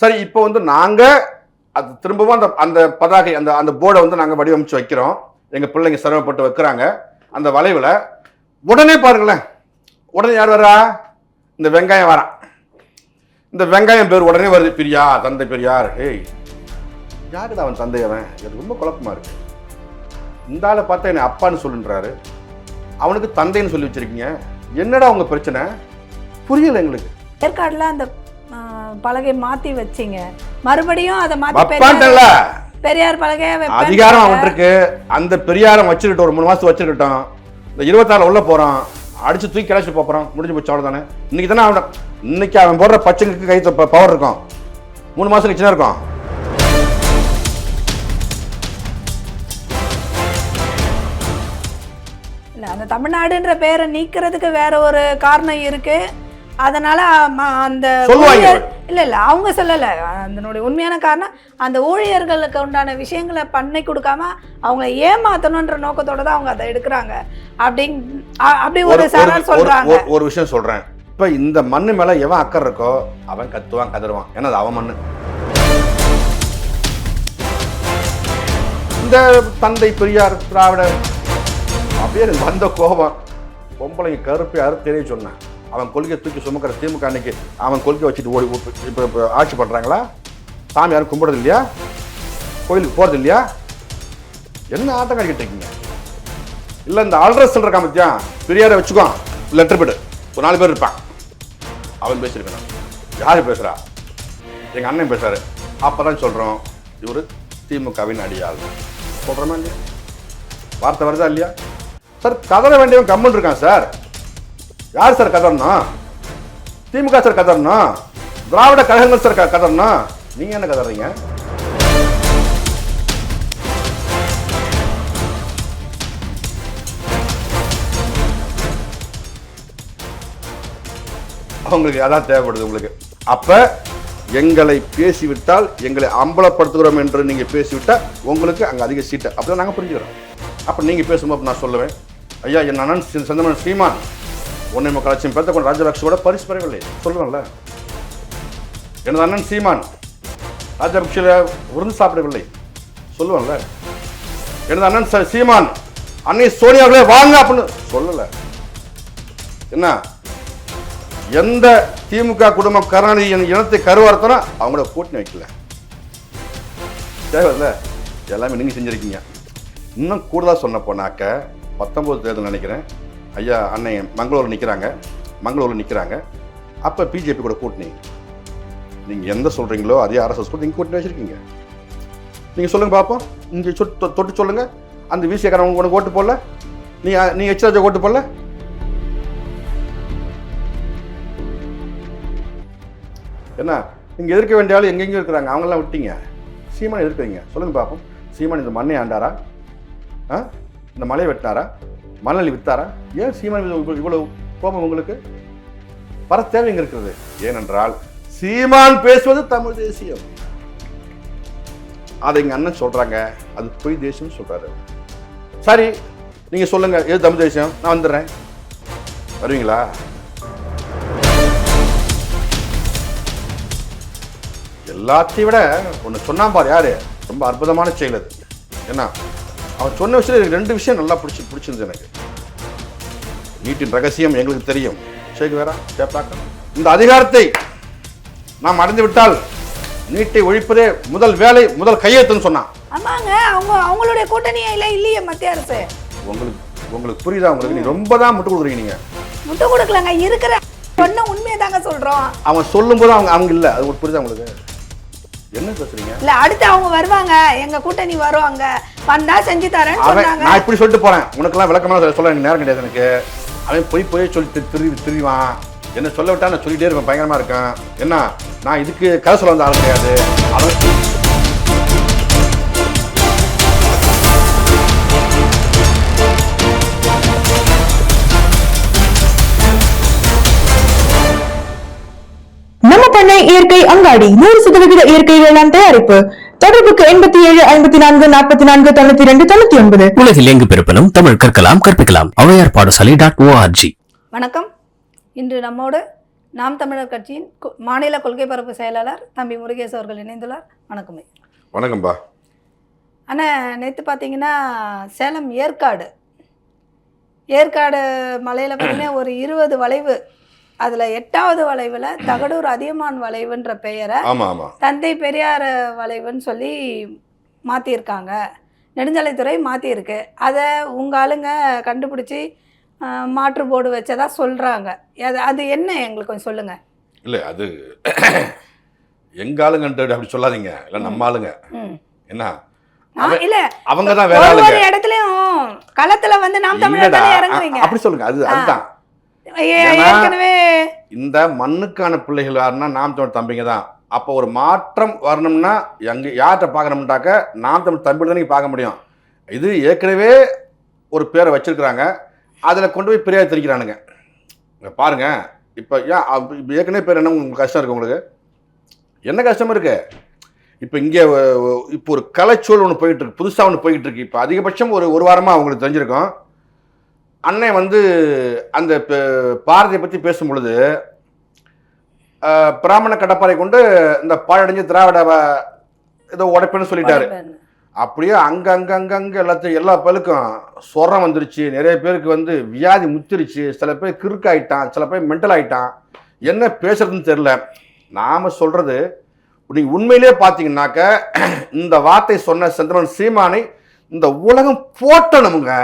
சரி, இப்போ வந்து நாங்க அது திரும்பவும் அந்த அந்த பதாகை அந்த அந்த போர்டை வந்து நாங்க வடிவமைச்சு வைக்கிறோம். எங்க பிள்ளைங்க சிரமப்பட்டு வைக்கிறாங்க அந்த வளைவுல. உடனே பாருங்களேன், உடனே யார் வரா? இந்த வெங்காயம் வரான். இந்த வெங்காயம் பேர் உடனே வருது, பெரியார், தந்தை பெரியார். ஏய், யாருடா அவன் தந்தை? அவன் எனக்கு ரொம்ப குழப்பமா இருக்கு. இந்த ஆளை பார்த்தா என்னை அப்பான்னு சொல்லுன்றாரு, அவனுக்கு தந்தைன்னு சொல்லி வச்சிருக்கீங்க. என்னடா உங்க பிரச்சனை? புரியல எங்களுக்கு. ஏற்காடுல அந்த பலகை மாத்தி வச்சீங்க, மறுபடியும் அதை மாத்தி பெரியார் பலகை அதிகாரம் அவன் இருக்கு. அந்த பெரியாரம் வச்சுக்கிட்டு ஒரு 3 மாசம் வச்சுக்கிட்டோம். இந்த 26 உள்ள போறான், அடிச்சு தூக்கி கிளச்சி போறான், முடிஞ்சு போச்சு, அவ்வளவுதானே. இன்னைக்கு தானே அவன் இன்னைக்கு அவன் போடுற பச்சைக்கு கை பவர் இருக்கும். 3 மாசம் கழிச்சுதான் இருக்கும். இல்ல, அந்த தமிழ்நாடுன்ற பேரை நீக்கிறதுக்கு வேற ஒரு காரணம் இருக்கு. அதனால அந்த இல்ல அவங்க சொல்லல, அதனுடைய உண்மையான காரணம் அந்த ஊழியர்களுக்கு உண்டான விஷயங்களை பண்ணி கொடுக்காம அவங்களை ஏமாத்தணும்ன்ற நோக்கத்தோட தான் அவங்க அதை எடுக்கிறாங்க அப்படி ஒரு சாரார் சொல்றாங்க. ஒரு விஷயம் சொல்றேன், இப்ப இந்த மண்ணு மேல எவன் அக்கறை இருக்கோ அவன் கத்துவான், கதறுவான். ஏன்னா அது அவன் மண்ணு. இந்த தந்தை பெரியார் திராவிடர் அப்படியே வந்த கோபம், பொம்பளைங்க கருப்பை அறுத்தேனே சொன்னேன். அவன் கொள்கையை தூக்கி சுமக்கிற திமுக அன்னைக்கு அவன் கொள்கை வச்சுட்டு ஓடி இப்போ ஆட்சி பண்ணுறாங்களா? சாமி யாரும் கும்பிடுறது இல்லையா? கோயிலுக்கு போகிறது இல்லையா? என்ன ஆட்டம் கட்டிக்கிட்டு இருக்கீங்க? இல்லை, இந்த ஆல்ட்ரஸ் சொல்கிற காமத்தியா பெரியாரை வச்சுக்கோ, லெட்டர் போடு, ஒரு 4 பேர் இருப்பான். அவன் பேசியிருக்கான். யார் பேசுகிறா? எங்கள் அண்ணன் பேசுகிறாரு. அப்போ தான் சொல்கிறோம், இவர் திமுகவின் அடியாள் சொல்கிறோமா இல்லையா? வார்த்தை வருதா இல்லையா? சார், கதற வேண்டியவன் கம்மன் இருக்கான் சார். யார் சார் கதறணும்? திமுக சார் கதறணும், திராவிட கழகங்கள் சார் கதறணும். நீங்க என்ன கதறீங்க? உங்களுக்கு அதான் தேவைப்படுது உங்களுக்கு. அப்ப எங்களை பேசிவிட்டால், எங்களை அம்பலப்படுத்துகிறோம் என்று நீங்க பேசிவிட்டால் உங்களுக்கு அங்க அதிக சீட்டை அப்படிதான் நாங்க புரிஞ்சுக்கிறோம். அப்ப நீங்க பேசும்போது நான் சொல்லுவேன், ஐயா என் அண்ணன் செந்தமன் சீமான் 1.25 பேர்த்த கொண்ட ராஜபக்சோட பரிசு பெறவில்லை சொல்லுவேன்ல. எனது அண்ணன் சீமான் ராஜபக்ச விருந்து சாப்பிடவில்லை சொல்லுவேன்ல. எனது அண்ணன் சீமான் அன்னை சோனியாவிலே வாங்க அப்படின்னு சொல்லல. என்ன, எந்த திமுக குடும்பம் கருணாநிதி இனத்தை கருவார்த்தனா அவங்களோட கூட்டணி வைக்கல. தேவையில்ல, எல்லாமே நீங்க செஞ்சிருக்கீங்க. இன்னும் கூடுதலாக சொன்ன போனாக்க 19 தேர்தல் நினைக்கிறேன், ஐயா அன்னை மங்களூரில் நிற்கிறாங்க. அப்போ பிஜேபி கூட கூட்டணி. நீங்கள் எந்த சொல்கிறீங்களோ அதே ஆர்எஸ்எஸ் கூட நீங்கள் கூட்டணி வச்சுருக்கீங்க. நீங்கள் சொல்லுங்கள் பார்ப்போம். நீங்கள் தொட்டு சொல்லுங்கள். அந்த விசிகாரன் உனக்கு ஓட்டு போடல, நீ எச்ராஜா ஓட்டு போடல. என்ன, நீங்கள் எதிர்க்க வேண்டிய ஆள் எங்கெங்கேயும் இருக்கிறாங்க, அவங்களாம் விட்டீங்க. சீமான் எதிர்க்கிறீங்க. சொல்லுங்கள் பார்ப்போம். சீமான் இந்த மண்ணை ஆண்டாரா? இந்த மலையை வெட்டினாரா? மணலி வித்தாரா? ஏன் சீமான் இவ்வளவு கோபம் உங்களுக்கு? வர தேவைங்க இருக்கிறது. ஏனென்றால் சீமான் பேசுவது தமிழ் தேசியம். அதை எங்க அண்ணன் சொல்றாங்க, அது பொய் தேசியம் சொல்றாரு. சரி, நீங்க சொல்லுங்க, எது தமிழ் தேசியம்? நான் வந்துடுறேன், வருவீங்களா? எல்லாத்தையும் விட ஒன்று சொன்னான் பாரு, யாரு? ரொம்ப அற்புதமான செயல் அது. என்ன, அவன் சொன்ன விஷயம் எனக்கு 2 விஷயம் நல்லா பிடிச்சிருந்தது எனக்கு. நீட்டின் ரகசியம் எங்களுக்கு தெரியும். இந்த அதிகாரத்தை நாம் அடைந்து விட்டால் நீட்டை ஒழிப்பதே முதல் வேலை, முதல் கையெழுத்துன்னு சொன்னான். ஆமாங்க, அவங்களுடைய கூட்டணியே இல்லையே மத்திய அரசு. உங்களுக்கு புரியுதா? உங்களுக்கு நீ ரொம்ப தான் முட்டு கொடுக்குறீங்க. நீங்க முட்டு கொடுக்கலங்க, இருக்கிற சொன்ன உண்மையை தாங்க சொல்றோம். அவன் சொல்லும் போது அவங்க இல்ல, அது புரியுதா உங்களுக்கு? என்ன பேசுறீங்க? இல்ல, அடுத்து அவங்க வருவாங்க, எங்க கூட்டணி வருவாங்க, வந்தா செஞ்சு தரேன்னு சொன்னாங்க. நான் இப்படி சொல்லிட்டு போறேன், உனக்கெல்லாம் விளக்கமா சொல்ல எனக்கு நேரம் கிடையாது. எனக்கு அவன் போய் சொல்லி திரிவான். என்ன சொல்ல விட்டா நான் சொல்லிட்டே இருப்பேன், பயங்கரமா இருக்கேன். என்ன, நான் இதுக்கு கதை சொல்ல வந்த ஆள் கிடையாது. நம்ம பண்ணை இயற்கை அங்காடி 100% இயற்கை வேளாண் தயாரிப்பு. தொடர்புக்கு 87 54 44 92 99. உலகில் எங்கு பிறப்பினும் தமிழ் கற்கலாம், கற்பிக்கலாம். ஔவையார் பாடசாலை.org. வணக்கம். இன்று நம்மோடு நாம் தமிழர் கட்சியின் மாநில கொள்கை பரப்பு செயலாளர் தம்பி முருகேசு அவர்கள் இணைந்துள்ளார். வணக்கம். வணக்கம்பா. ஆனால் நேற்று பார்த்தீங்கன்னா சேலம் ஏற்காடு மலையில் பார்த்தீங்கன்னா ஒரு 20 வளைவு, அதில் 8வது வளைவில் தகடூர் அதியமான் வளைவுன்ற பெயரை தந்தை பெரியார் வளைவுன்னு சொல்லி மாற்றியிருக்காங்க. நெடுஞ்சாலைத்துறை மாற்றிருக்கு. அதை உங்கள் ஆளுங்க கண்டுபிடிச்சி மாற்று போர்டு வச்சதா சொல்கிறாங்க. அது என்ன எங்களுக்கு கொஞ்சம் சொல்லுங்கள். இல்லை, அது எங்கள் ஆளுங்கன்ட்டு அப்படி சொல்லாதீங்க. இல்லை, நம்ம ஆளுங்க. என்ன இல்ல அவங்க தான் வேற ஒரு இடத்துலயும் களத்துல வந்து நாம் தமிழர் இறங்குறீங்க அப்படி சொல்லுங்க. அதுதான் ஏற்கனவே இந்த மண்ணுக்கான பிள்ளைகள் யாருன்னா நாம் தமிழ் தம்பிங்க தான். அப்போ ஒரு மாற்றம் வரணும்னா எங்க யார்கிட்ட பார்க்கணும்ட்டாக்க நாம் தமிழ் தம்பி தான் நீங்க பார்க்க முடியும். இது ஏற்கனவே ஒரு பேரை வச்சிருக்கிறாங்க, அதில் கொண்டு போய் பெரியார் தெரிக்கிறானுங்க. பாருங்க, இப்போ ஏற்கனவே பேர் என்ன உங்களுக்கு கஷ்டம் இருக்கு? உங்களுக்கு என்ன கஷ்டம் இருக்கு? இப்போ இங்கே இப்போ ஒரு கலைச்சூழல் ஒன்று போயிட்டு இருக்கு, புதுசாக ஒன்று போயிட்டு இருக்கு. இப்போ அதிகபட்சம் ஒரு வாரமாக அவங்களுக்கு தெரிஞ்சிருக்கும். அண்ணன் வந்து அந்த பாரதியை பற்றி பேசும் பொழுது பிராமண கடப்பாறை கொண்டு இந்த பாழடைஞ்சு திராவிட ஏதோ உடைப்புன்னு சொல்லிட்டாரு. அப்படியே அங்கங்க எல்லா பேருக்கும் சொரம் வந்துருச்சு. நிறைய பேருக்கு வந்து வியாதி முத்திருச்சு. சில பேர் கிறுக்காயிட்டான், சில பேர் மென்டல் ஆயிட்டான். என்ன பேசுறதுன்னு தெரியல. நாம சொல்றது நீங்க உண்மையிலே பார்த்தீங்கன்னாக்க இந்த வார்த்தை சொன்ன செந்தமன் சீமானை இந்த உலகம் போட்டணுங்க.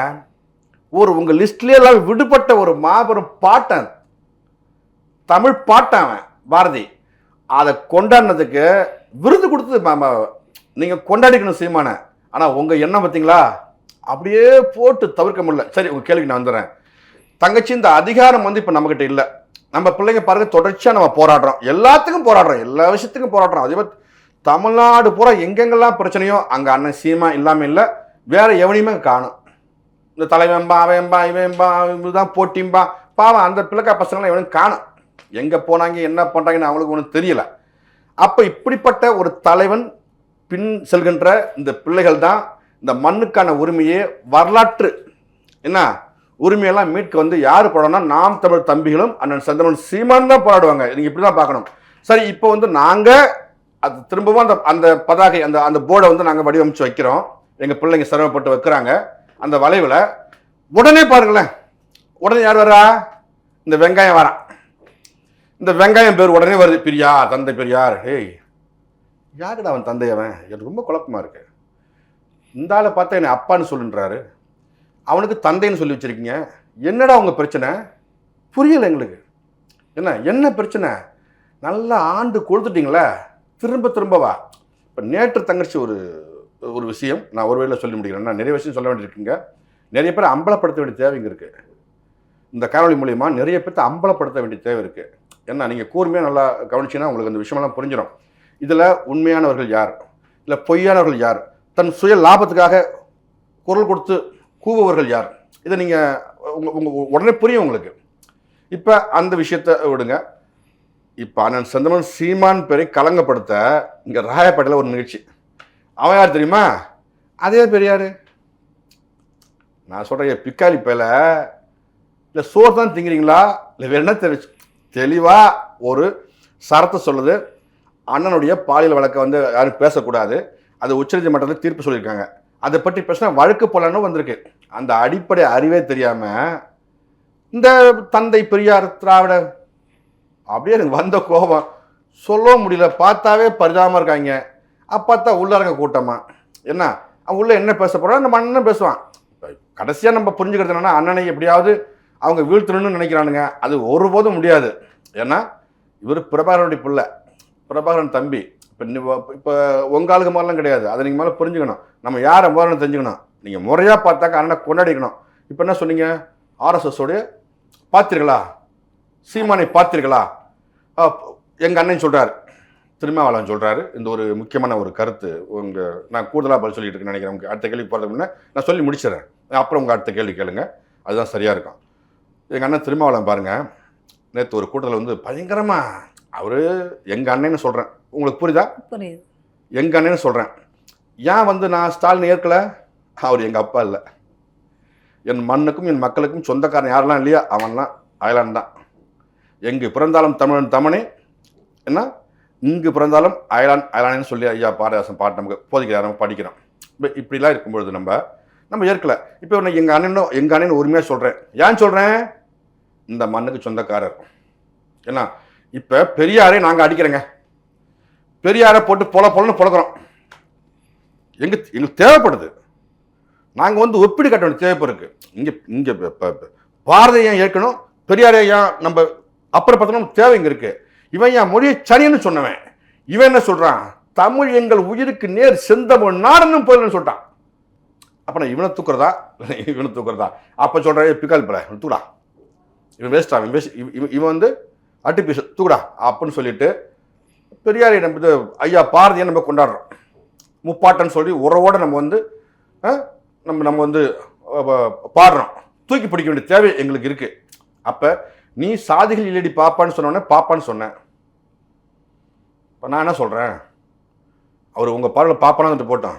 உங்க லிஸ்ட்லேயே எல்லாம் விடுபட்ட ஒரு மாபெரும் பாட்டன், தமிழ் பாட்டன் பாரதி. அதை கொண்டாடினதுக்கு விருது கொடுத்தது நீங்க கொண்டாடிக்கணும் சீமான. ஆனா உங்க எண்ணம் பார்த்தீங்களா, அப்படியே போட்டு தவிர்க்க முடியல. சரி, உங்க கேள்விக்கு நான் வந்துடுறேன். தங்கச்சி, இந்த அதிகாரம் வந்து இப்ப நம்ம கிட்ட இல்லை. நம்ம பிள்ளைங்க பாருங்க, தொடர்ச்சியா நம்ம போராடுறோம், எல்லாத்துக்கும் போராடுறோம், எல்லா விஷயத்துக்கும் போராடுறோம். அதே மாதிரி தமிழ்நாடு பூரா எங்கெங்கெல்லாம் பிரச்சனையோ அங்க அண்ணன் சீமா இல்லாம இல்லை, வேற எவனையுமே காணும். இந்த தலைவன்பா அவன்பா இவன்பா இதுதான் போட்டிம்பா, பாவம் அந்த பிள்ளைக்கா பசங்களாம் எவனும் காணும். எங்க போனாங்க என்ன பண்றாங்கன்னு அவங்களுக்கு ஒன்றும் தெரியல. அப்ப இப்படிப்பட்ட ஒரு தலைவன் பின் செல்கின்ற இந்த பிள்ளைகள் தான் இந்த மண்ணுக்கான உரிமையே வரலாற்று என்ன உரிமையெல்லாம் மீட்க வந்து யார் போடணும்னா நாம் தமிழ் தம்பிகளும் அண்ணன் செந்தமன் சீமான் தான் போராடுவாங்க. நீங்க இப்படிதான் பார்க்கணும். சரி, இப்போ வந்து நாங்க அது திரும்பவும் அந்த பதாகை அந்த போர்டை வந்து நாங்க வடிவமைச்சு வைக்கிறோம். எங்க பிள்ளைங்க சிரமப்பட்டு வைக்கிறாங்க அந்த வளைவுல. உடனே பாருங்களேன், உடனே யார் வரா? இந்த வெங்காயம் வரான். இந்த வெங்காயம் பேர் உடனே வருது, பெரியார், தந்தை பெரியார். ஏய், யாருடா அவன் தந்தை? அவன் எனக்கு ரொம்ப குழப்பமா இருக்கு. இந்த ஆளை பார்த்தா என்னை அப்பான்னு சொல்லுன்றாரு, அவனுக்கு தந்தைன்னு சொல்லி வச்சிருக்கீங்க. என்னடா உங்க பிரச்சனை? புரியல எங்களுக்கு. என்ன பிரச்சனை? நல்லா ஆண்டு கொடுத்துட்டீங்களா, திரும்பவா? இப்போ நேற்று தங்கச்சி ஒரு விஷயம் நான் ஒரு வேளையில் சொல்லி முடிக்கிறேன். நான் நிறைய விஷயம் சொல்ல வேண்டியிருக்குங்க. நிறைய பேர் அம்பலப்படுத்த வேண்டிய தேவைங்க இருக்கு. இந்த காணொலி மூலியமா நிறைய பேர்த்த அம்பலப்படுத்த வேண்டிய தேவை இருக்கு. ஏன்னா நீங்கள் கூர்மையாக நல்லா கவனிச்சிங்கன்னா உங்களுக்கு அந்த விஷயமெல்லாம் புரிஞ்சிடும். இதில் உண்மையானவர்கள் யார், இல்லை பொய்யானவர்கள் யார், தன் சுய லாபத்துக்காக குரல் கொடுத்து கூவுவர்கள் யார், இதை நீங்கள் உடனே புரியும் உங்களுக்கு. இப்போ அந்த விஷயத்தை விடுங்க. இப்போ அண்ணன் செந்தமன் சீமான் பேரை கலங்கப்படுத்த இங்கே ராயப்பேட்டையில் ஒரு நிகழ்ச்சி. அவன் யார் தெரியுமா? அதே பெரியார். நான் சொல்கிறேன், பிக்காளி பேல இல்லை சோறு தான் திங்கிறீங்களா இல்லை வேற என்ன தெளிவாக ஒரு சரத்தை சொல்லுது. அண்ணனுடைய பாலியல் வழக்கை வந்து யாரும் பேசக்கூடாது, அது உச்சநீதிமன்றத்தில் தீர்ப்பு சொல்லியிருக்காங்க. அதை பற்றி பேசினா வழக்கு போலன்னு வந்திருக்கு. அந்த அடிப்படை அறிவே தெரியாம இந்த தந்தை பெரியார் திராவிட அப்படியே எனக்கு வந்த கோபம் சொல்ல முடியல. பார்த்தாவே பரிதாபமா இருக்காங்க. அப்பத்தா உள்ள இருக்க கூட்டமா என்ன அவன் உள்ள என்ன பேச போறான், நம்ம அண்ணன் பேசுவான். கடைசியா நம்ம புரிஞ்சுக்கிறது என்னன்னா, அண்ணனை எப்படியாவது அவங்க வீழ்த்தணும்னு நினைக்கிறானுங்க. அது ஒருபோதும் முடியாது. ஏன்னா இவர் பிரபாகரனுடைய பிள்ளை, பிரபாகரன் தம்பி. இப்போ உங்க ஆளுக்கு மாதிரிலாம் கிடையாது. அதை நீங்கள் மேலே புரிஞ்சுக்கணும். நம்ம யாரை முதல்ல தெரிஞ்சுக்கணும். நீங்கள் முறையாக பார்த்தாக்க அண்ணனை கொண்டாடிக்கணும். இப்போ என்ன சொன்னீங்க? ஆர்எஸ்எஸோடைய பார்த்தீர்களா, சீமானை பார்த்தீர்களா? எங்கள் அண்ணன் சொல்கிறார், திருமாவளவன் சொல்கிறாரு. இந்த ஒரு முக்கியமான ஒரு கருத்து நான் கூடுதலாக பதில் சொல்லிட்டு இருக்கேன்னு நினைக்கிறேன். உங்களுக்கு அடுத்த கேள்வி போகிறதுக்கு முன்னே நான் சொல்லி முடிச்சிடறேன், அப்புறம் உங்கள் அடுத்த கேள்வி கேளுங்க, அதுதான் சரியாக இருக்கும். எங்கள் அண்ணன் திருமாவளவன் பாருங்கள், நேற்று ஒரு கூட்டத்தில் வந்து பயங்கரமாக அவர் எங்கள் அண்ணன்னு சொல்கிறேன். உங்களுக்கு புரியுதா? புரியுது. எங்கள் அண்ணன்னு சொல்கிறேன். ஏன் வந்து நான் ஸ்டாலின் ஏற்கலை? அவர் எங்கள் அப்பா இல்லை. என் மண்ணுக்கும் என் மக்களுக்கும் சொந்தக்காரன் யாரெல்லாம் இல்லையா அவன்லாம் அயலான் தான். எங்கு பிறந்தாலும் தமிழன் தமிழே, என்ன இங்கு பிறந்தாலும் அயலான் அயலானேன்னு சொல்லி ஐயா பாரதிதாசன் பாட்டு நமக்கு போதிக்கிறார், நம்ம படிக்கிறோம். இப்போ இப்படிலாம் இருக்கும்பொழுது நம்ம ஏற்கலை. இப்போ நான் எங்கள் அண்ணன் உரிமையாக சொல்கிறேன். ஏன்னு சொல்கிறேன்? இந்த மண்ணுக்கு சொந்தக்காரர். ஏன்னா இப்போ பெரியாரை நாங்கள் அடிக்கிறேங்க, பெரியாரை போட்டு பொலன்னு பொழக்கிறோம். எங்களுக்கு தேவைப்படுது. நாங்கள் ஒப்பீடு கட்ட வேண்டிய தேவைப்படுது. இங்கே பாரதியை ஏன் ஏற்கணும், பெரியாரை ஏன் நம்ம அப்புறம் பார்த்தோம்னா தேவை இங்கே இருக்குது. இவன் என் மொழியை சனின்னு சொன்னவன், இவன் என்ன சொல்கிறான்? தமிழ் எங்கள் உயிருக்கு நேர் செந்தமிழ் நாடுன்னு போயிடணும்னு சொல்லிட்டான். அப்போ நான் இவனை தூக்குறதா? அப்போ சொல்கிறேன் பிக்கால் பிள்ளை தூடா, இவன் வேஸ்டா, இவன் அட்டிபீஸ் தூக்குடா அப்படின்னு சொல்லிட்டு பெரியாரை நம்ம ஐயா பாரதியை நம்ம கொண்டாடுறோம். முப்பாட்டன்னு சொல்லி உறவோட நம்ம பாடுறோம். தூக்கி பிடிக்க வேண்டிய தேவை எங்களுக்கு இருக்கு. அப்ப நீ சாதிகள் இல்லடி பாப்பான்னு சொன்னோடனே பாப்பான்னு சொன்னேன். இப்போ நான் என்ன சொல்றேன்? அவர் உங்க பார்வையில் பாப்பானா வந்துட்டு போட்டான்,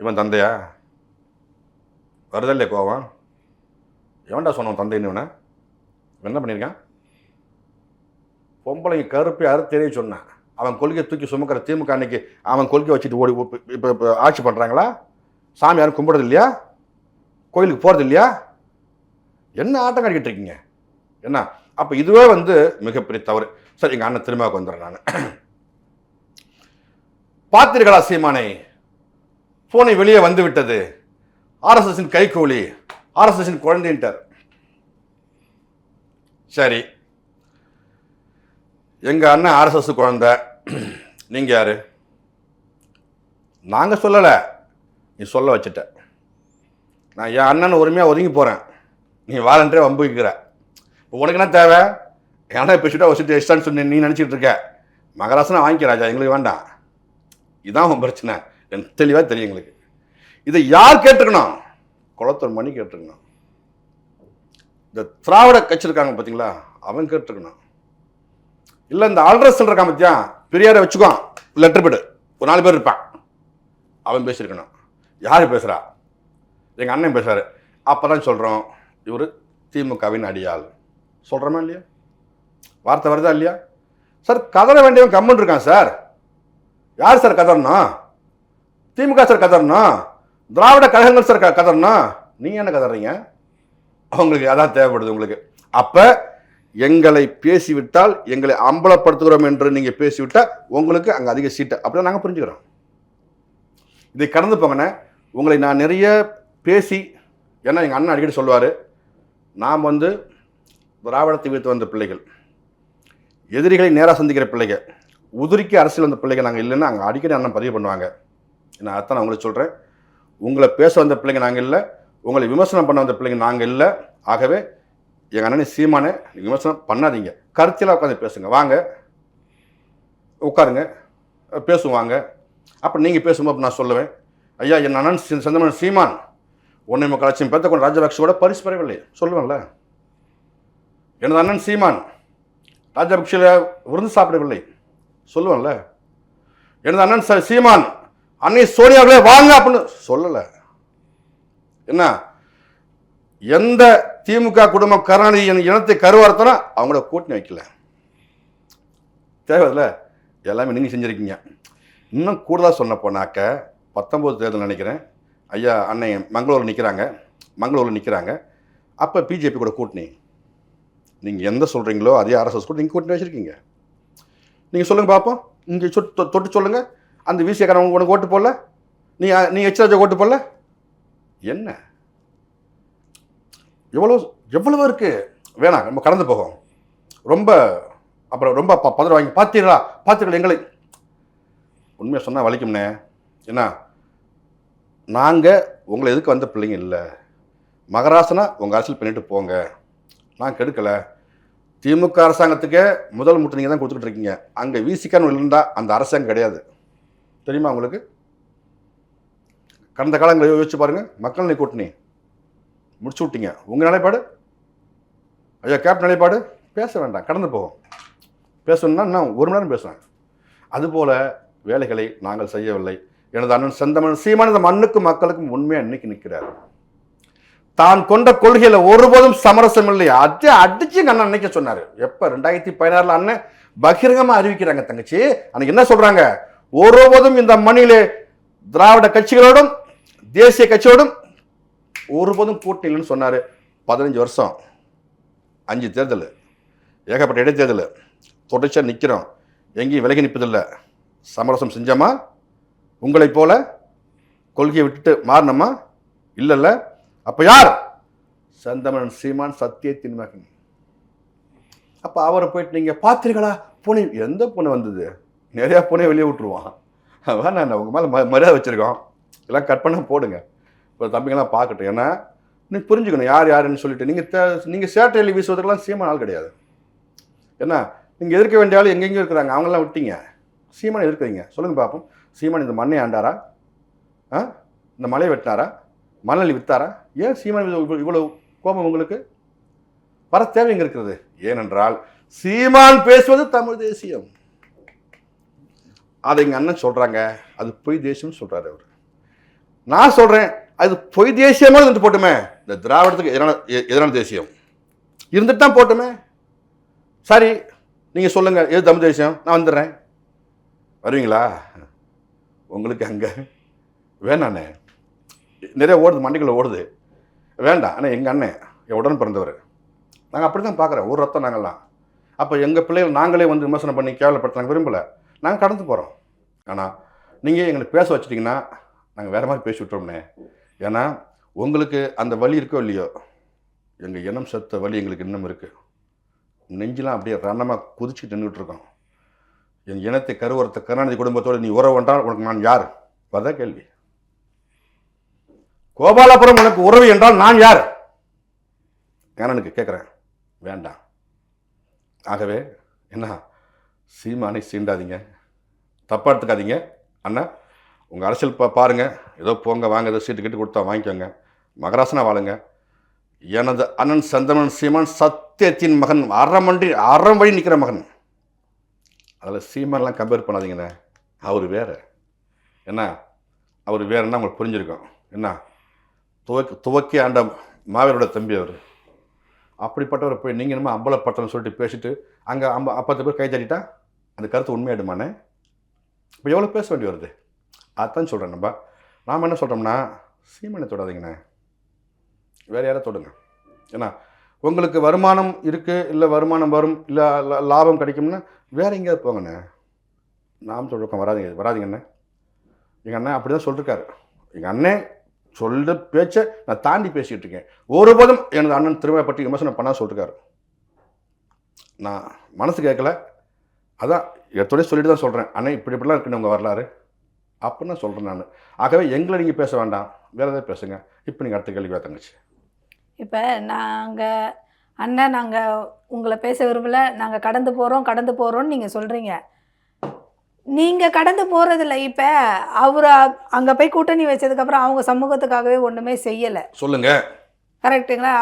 இவன் தந்தையா? வருதா இல்லையா கோவம்? எவன்டா சொன்னான் தந்தைன்னு? இவனை என்ன பண்ணியிருக்கான்? பொம்பளைங்க கருப்பை அறுத்தேனே சொன்னான். அவன் கொள்கையை தூக்கி சுமக்கிற திமுக அன்னைக்கு அவன் கொள்கை வச்சுட்டு ஓடி இப்போ ஆட்சி பண்ணுறாங்களா? சாமி யாரும் கும்பிடுறது இல்லையா? கோயிலுக்கு போகிறது இல்லையா? என்ன ஆட்டம் காட்டிக்கிட்டு இருக்கீங்க? என்ன அப்போ இதுவே மிகப்பெரிய தவறு. சரி, எங்கள் அண்ணன் திரும்ப வந்துடுறேன். நான் பார்த்தீர்களா சீமானை? போனை வெளியே வந்து விட்டது. ஆர்எஸ்எஸின் கைகூலி, ஆர்எஸ்எஸின் குழந்தைன்ட்டார். சரி, எங்க அண்ணன் ஆர்எஸ்எஸ் குழந்தை, நீங்க யாரு? நாங்க சொல்லல, நீ சொல்ல வச்சுட்ட. நான் என் அண்ணன் உரிமையா ஒதுங்கி போறேன், நீ வாலண்டரே வம்புக்கிற. உனக்கு என்ன தேவை? ஏன்னா பேசிட்டா வச்சுட்டு எக்ஸ்ட்ரான்னு சொல்லி நீ நினைச்சிட்டு இருக்க. மகராசனா வாங்கிக்க ராஜா, எங்களுக்கு வேண்டாம். இதான் உன் பிரச்சனை, எனக்கு தெளிவா தெரியும் எங்களுக்கு. இதை யார் கேட்டுக்கணும்? குளத்தூர் மணி கேட்டுருக்கணும். இந்த திராவிட கட்சி இருக்காங்க பார்த்தீங்களா, அவன் கேட்டுருக்கணும். இல்லை இந்த ஆல்ட்ரஸ் இருக்கான் பத்தியா, பெரியாரை வச்சுக்குவான், லெட்டர் பேடு ஒரு 4 பேர் இருப்பான், அவன் பேசியிருக்கணும். யார் பேசுகிறா? எங்கள் அண்ணன் பேசுகிறாரு. அப்போ தான் சொல்கிறோம் இவர் திமுகவின் அடியாள். சொல்கிறோமா இல்லையா? வார்த்தை வருதா இல்லையா? சார் கதற வேண்டியவன் கம்மன் இருக்கான் சார். யார் சார் கதறணும்? திமுக சார் கதறணும், திராவிட கழகங்கள் சார் கதறணும். நீங்கள் என்ன கதறீங்க? அவங்களுக்கு அதான் தேவைப்படுது உங்களுக்கு. அப்போ எங்களை பேசிவிட்டால், எங்களை அம்பலப்படுத்துகிறோம் என்று நீங்கள் பேசிவிட்டால் உங்களுக்கு அங்கே அதிக சீட்டை, அப்படிதான் நாங்கள் புரிஞ்சுக்கிறோம். இதை கடந்து போங்கண்ணே. உங்களை நான் நிறைய பேசி, ஏன்னா எங்கள் அண்ணன் அடிக்கடி சொல்லுவார், நாம் திராவிடத்தை வீழ்த்து வந்த பிள்ளைகள், எதிரிகளை நேராக சந்திக்கிற பிள்ளைகள், உதிரிக்கு அரசியல் வந்த பிள்ளைகள் நாங்கள் இல்லைன்னா அங்கே அடிக்கடி அண்ணன் பதிவு பண்ணுவாங்க. நான் அதான் நான் உங்களுக்கு சொல்கிறேன், உங்களை பேச வந்த பிள்ளைங்க நாங்கள் இல்லை, உங்களை விமர்சனம் பண்ண வந்த பிள்ளைங்க நாங்கள் இல்லை. ஆகவே எங்கள் அண்ணனை சீமானை நீங்கள் விமர்சனம் பண்ணாதீங்க, கருத்தியெல்லாம் உட்காந்து பேசுங்க. வாங்க உட்காருங்க பேசுவாங்க. அப்புறம் நீங்கள் பேசும்போது நான் சொல்லுவேன், ஐயா என் அண்ணன் செந்தமன் சீமான் 1.25 லட்சம் பேர்த்த கொண்ட ராஜபக்ஷோட பரிசு பெறவில்லை சொல்லுவேன்ல. எனது அண்ணன் சீமான் ராஜபக்ஷில் விருந்து சாப்பிடவில்லை சொல்லுவேன்ல. எனது அண்ணன் சீமான் அன்னை சோனியாவிலே வாங்க அப்படின்னு சொல்லலை. என்ன எந்த திமுக குடும்பம் கருணாநிதி இனத்தை கருவார்த்தனா அவங்கள கூட்டணி வைக்கல. தேவையில்ல, எல்லாமே நீங்கள் செஞ்சுருக்கீங்க. இன்னும் கூடுதலாக சொன்ன போனாக்க 19 தேர்தல் நினைக்கிறேன், ஐயா அன்னை மங்களூரில் நிற்கிறாங்க. அப்போ பிஜேபி கூட கூட்டணி. நீங்கள் எந்த சொல்கிறீங்களோ அதே ஆர்எஸ்எஸ் கூட நீங்கள் கூட்டணி வச்சுருக்கீங்க. நீங்கள் சொல்லுங்கள் பார்ப்போம், இங்கே தொட்டு சொல்லுங்கள். அந்த விசிகாரன் உனக்கு ஓட்டு போடல, நீ எச்ராஜா ஓட்டு போடல. என்ன எவ்வளவோ இருக்குது, வேணாம் நம்ம கடந்து போகும். ரொம்ப பதற வாங்கி பார்த்தீர்களா எங்களை உண்மையாக சொன்னால் வலிக்கும்னே. ஏன்னா நாங்கள் உங்களை எதுக்கு வந்த பிள்ளைங்க இல்லை. மகராசனா உங்கள் அரசியல் பண்ணிட்டு போங்க, நான் கெடுக்கலை. திமுக அரசாங்கத்துக்கே முதல் முட்டு நீங்கள் தான் கொடுத்துக்கிட்டு இருக்கீங்க. அங்கே விசிகான்னு இருந்தால் அந்த அரசாங்கம் கிடையாது, தெரியுமா உங்களுக்கு? கடந்த காலங்களை யோசிச்சு பாருங்கள். மக்கள் நீ கூட்டணி முடிச்சு விட்டீங்க. உங்கள் நிலைப்பாடு ஐயா கேப்டன் நிலைப்பாடு பேச வேண்டாம், கடந்து போவோம். பேசணுன்னா நான் 1 மணி நேரம் பேசுவேன். அதுபோல் வேலைகளை நாங்கள் செய்யவில்லை. எனது அண்ணன் செந்தமன் சீமான் இந்த மண்ணுக்கும் மக்களுக்கும் உண்மையாக இன்னைக்கு நிற்கிறார். தான் கொண்ட கொள்கையில ஒருபோதும் சமரசம் இல்லையா அது அடிச்சு எங்க அண்ணன் அன்னைக்கு சொன்னாரு. எப்ப 2016 அண்ணன் பகிரங்கமா அறிவிக்கிறாங்க தங்கச்சி. அன்னைக்கு என்ன சொல்றாங்க, ஒருபோதும் இந்த மண்ணிலே திராவிட கட்சிகளோடும் தேசிய கட்சியோடும் ஒருபோதும் கூட்டணின்னு சொன்னாரு. 15 வருஷம், 5 தேர்தல், ஏகப்பட்ட இடைத்தேர்தல், தொடர்ச்சியா நிக்கிறோம், எங்கேயும் விலகி நிற்பதில்லை. சமரசம் செஞ்சோமா? உங்களை போல கொள்கையை விட்டுட்டு மாறினோமா? இல்லைல்ல. அப்ப யார்? செந்தமிழன் சீமான், சத்தியத்தின் மகன். அப்ப அவரை போயிட்டு நீங்க பார்த்தீர்களா பூனை? எந்த பூனை வந்தது? நிறைய பூனை வெளியே விட்டுருவான். வேணாண்ணா, உங்க மேல மரியாதை வச்சிருக்கோம், எல்லாம் கட் பண்ண போடுங்க. இப்போ தம்பிங்கெல்லாம் பார்க்கட்டும். ஏன்னா நீங்க புரிஞ்சுக்கணும் யார் யாருன்னு சொல்லிட்டு. நீங்க சேட்டையில் வீசுவதற்கெல்லாம் சீமான் ஆள் கிடையாது. ஏன்னா நீங்க எதிர்க்க வேண்டிய ஆள் எங்கெங்கேயும் இருக்கிறாங்க, அவங்களாம் விட்டீங்க. சீமான் எதிர்க்கிறீங்க. சொல்லுங்க பார்ப்போம். சீமான் இந்த மண்ணை ஆண்டாரா? இந்த மலையை வெட்டினாரா? மணலி வித்தாரா? ஏன் சீமான் இவ்வளவு கோபம் உங்களுக்கு? வர தேவைங்க இருக்கிறது. ஏனென்றால் சீமான் பேசுவது தமிழ் தேசியம். அதை எங்க அண்ணன் சொல்றாங்க, அது பொய் தேசியம் சொல்றாரு அவர். நான் சொல்றேன், அது பொய் தேசியமா இருந்துட்டு போட்டுமே. இந்த திராவிடத்துக்கு எதிரான தேசியம் இருந்துட்டு தான் போட்டுமே. சரி, நீங்க சொல்லுங்க எது தமிழ் தேசியம், நான் வந்துடுறேன். வருவீங்களா? உங்களுக்கு அங்க வேணாண்ணே, நிறைய ஓடுது, மண்டிக்குள்ள ஓடுது, வேண்டாம். ஆனால் எங்கள் அண்ணன் என் உடன் பிறந்தவர், நாங்கள் அப்படி தான் பார்க்குறோம், ஒரு ரத்தம் நாங்கள்லாம். அப்போ எங்கள் பிள்ளைகள் நாங்களே வந்து விமர்சனம் பண்ணி கேவலப்படுத்த விரும்பலை, நாங்கள் கடந்து போகிறோம். ஆனால் நீங்கள் எங்களை பேச வச்சிட்டிங்கன்னா நாங்கள் வேறு மாதிரி பேசி விட்டுறோம்னே. ஏன்னா உங்களுக்கு அந்த வலி இருக்கோ இல்லையோ, எங்கள் இனம் செத்த வலி எங்களுக்கு இன்னும் இருக்குது. நெஞ்செலாம் அப்படியே ரணமாக குதிச்சுட்டு நின்றுட்டு இருக்கோம். என் இனத்தை கருவறுத்த கருணாநிதி குடும்பத்தோடு நீ உறவு என்றால் உனக்கு நான் யார்? வரதான் கேள்வி. கோபாலபுரம் உனக்கு உறவு என்றால் நான் யார்? எனக்கு கேட்குறேன். வேண்டாம். ஆகவே என்ன, சீமானை சீண்டாதீங்க, தப்பா எடுத்துக்காதீங்க. அண்ணா உங்கள் அரசியல் பாருங்க, ஏதோ போங்க வாங்க, ஏதோ சீட்டு கிட்டு கொடுத்தா வாங்கிக்கோங்க, மகராசனா வாழுங்க. எனது அண்ணன் செந்தமிழன் சீமான் சத்தியத்தின் மகன், அறம் வழி நிற்கிற மகன். அதில் சீமான்லாம் கம்பேர் பண்ணாதீங்கண்ணே, அவர் வேறு. என்ன அவர் வேறுன்னா உங்களுக்கு புரிஞ்சிருக்கும். என்ன துவக்கி ஆண்ட மாவீரோட தம்பி அவர். அப்படிப்பட்டவரை போய் நீங்கள் என்னமோ அம்பலப்பட்டன்னு சொல்லிட்டு பேசிட்டு அங்கே 50 பேர் கை தட்டிட்டா அந்த கருத்து உண்மையாயிடுமானே? இப்போ எவ்வளோ பேச வேண்டி வருது? அதுதான் சொல்கிறேன். நாம் என்ன சொல்கிறோம்னா, சீமானை தொடாதீங்கண்ணே, வேறு யாரை தொடுங்க. ஏன்னா உங்களுக்கு வருமானம் இருக்குது, இல்லை வருமானம் வரும், இல்லை லாபம் கிடைக்கும்னா வேறு எங்கேயாவது போங்கண்ணே. நாம் சொல்லிருக்கோம், வராதிங்கண்ணே. எங்கள் அண்ணன் அப்படி தான் சொல்லியிருக்காரு. எங்கள் அண்ணன் சொல்ல பேச்சை நான் தாண்டி பேசிகிட்டு இருக்கேன். ஒருபோதும் எனது அண்ணன் திரும்ப பற்றி விமர்சனம் பண்ணால் சொல்லிருக்காரு. நான் மனசு கேட்கல, அதான் எடுத்தோடய சொல்லிட்டு தான் சொல்கிறேன். அண்ணன் இப்படிலாம் இருக்குன்னு உங்கள் வரலாறு அப்படின்னு தான் சொல்கிறேன் நான். ஆகவே எங்களை நீங்கள் பேச வேண்டாம், வேறு எதாவது பேசுங்க. இப்போ நீங்கள் அடுத்த கேள்வி தங்கச்சி. இப்போ நாங்கள் உங்களை பேச விரும்பல, நாங்கள் கடந்து போகிறோன்னு நீங்கள் சொல்கிறீங்க. நீங்கள் கடந்து போகிறதில்ல. இப்போ அவர் அங்கே போய் கூட்டணி வச்சதுக்கப்புறம் அவங்க சமூகத்துக்காகவே ஒன்றுமே செய்யலை. சொல்லுங்க, கரெக்டுங்களா?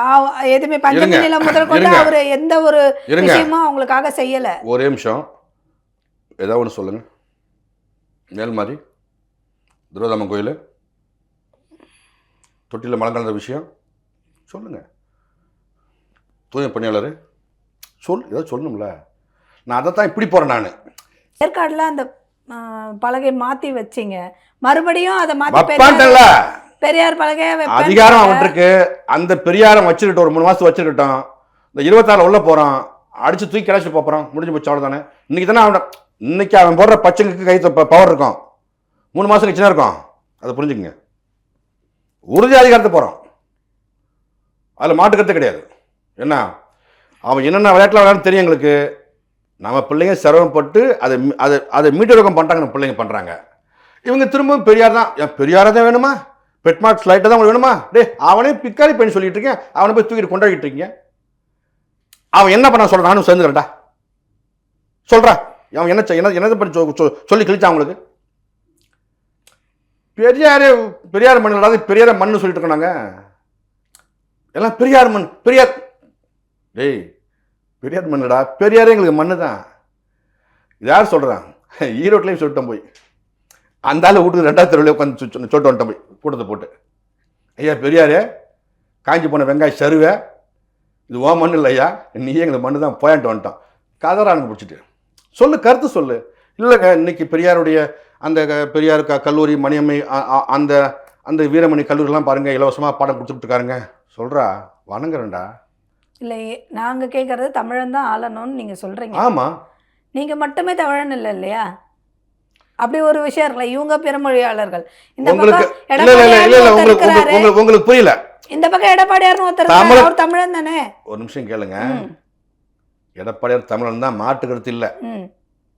எதுவுமே பஞ்சமி நிலம் முதல் கொண்டு அவர் எந்த ஒரு விஷயமும் அவங்களுக்காக செய்யலை. ஒரே நிமிஷம், ஏதாவது ஒன்று சொல்லுங்கள். மேல்மாரி துரோதாமன் கோயில் தொட்டியில் மழை கலந்த விஷயம் சொல்லுங்கள். தூய பணியாளர் ஏதாவது சொல்லணும்ல. நான் அதை தான் இப்படி போகிறேன். நான் ஏற்காடுல அந்த பலகை மாற்றி வச்சிங்க, மறுபடியும் அதை மாற்றி பெரியார் பலகை அதிகாரம் அவன்ருக்கு. அந்த பெரியாரம் வச்சுக்கிட்டோம், ஒரு 3 மாதம் வச்சுக்கிட்டோம். இந்த 26 உள்ள போகிறான், அடித்து தூக்கி கிடச்சி போகிறான், முடிஞ்சு போச்சு, அவ்வளோ தானே. இன்னைக்கு அவன் போடுற பச்சைங்களுக்கு கை பவர் இருக்கும், 3 மாதம் கழிச்சுனா இருக்கும். அதை புரிஞ்சுக்குங்க. உறுதி அதிகாரத்தை போகிறான், அதில் மாட்டுக்கிறது கிடையாது. என்ன அவன் என்னென்ன விளையாட்டில் விளையாடுன்னு தெரியும் எங்களுக்கு. நம்ம பிள்ளைங்க சிரமப்பட்டு அதை மீட்டெடுக்கம் பண்ணுறாங்க, நம்ம பிள்ளைங்க பண்ணுறாங்க. இவங்க திரும்பவும் பெரியார் தான், பெரியாராக தான் வேணுமா, பெட்மார்க் ஸ்லைட்டை தான் உங்களுக்கு வேணுமா? அவனே பிக்காரி பண்ணி சொல்லிட்டு இருக்கேன், அவனை போய் தூக்கிட்டு கொண்டாடிட்டு இருக்கீங்க. அவன் என்ன பண்ண சொல்கிறான், நானும் சேர்ந்துக்கிறேன்டா சொல்கிறா. அவன் என்ன பண்ணி சொல்லி கிழிச்சான் அவங்களுக்கு. பெரியார் மண் இல்லாத பெரியார மண்ணு சொல்லிட்டு இருக்கோம் நாங்கள் எல்லாம். பெரியார் மண், பெரியார் பெரியார் மண்ணுடா, பெரியாரே எங்களுக்கு மண்ணு தான். இது யார் சொல்கிறான்? ஈரோட்லேயும் சொல்லிட்டோம் போய், அந்த ஆள் வீட்டுக்கு 2வது தெருவில் உட்காந்து சொல்லிட்டு வந்துட்டோம் போய் கூட்டத்தை போட்டு. ஐயா பெரியாரே காஞ்சி போன வெங்காயம் சருவை, இது ஓ மண்ணு இல்லையா, நீயே எங்களுக்கு மண்ணு தான் போயிட்டு வந்துட்டோம். கதறானுங்க பிடிச்சிட்டு சொல்லு, கருத்து சொல்லு. இல்லைங்க இன்னைக்கு பெரியாருடைய அந்த பெரியார் கல்லூரி மணியம்மை அந்த அந்த வீரமணி கல்லூரிலாம் பாருங்கள் இலவசமாக பாடம் கொடுத்துட்டு இருக்காருங்க. சொல்கிறா வணங்குறேன்டா. இல்லை, நாங்கள் கேட்குறது தமிழன் தான் ஆளணும்னு நீங்கள் சொல்கிறீங்க. ஆமாம், நீங்கள் மட்டுமே தமிழன் இல்லை இல்லையா? அப்படி ஒரு விஷயம் இருக்குல்ல, இவங்க பிறமொழியாளர்கள். இந்த உங்களுக்கு பக்கம் இல்லை இல்லை இல்லை இல்லை எடப்பாடியார்னு உங்களுக்கு ஒருத்தர் இருக்காரு. உங்களுக்கு உங்களுக்கு புரியல. இந்த பக்கம் எடப்பாடியார்னு ஒருத்தர் இருக்காரு, அவர் தமிழன் தானே? ஒரு நிமிஷம் கேளுங்க. எடப்பாடியார் தமிழன் தான், மாட்டு கருத்து இல்லை.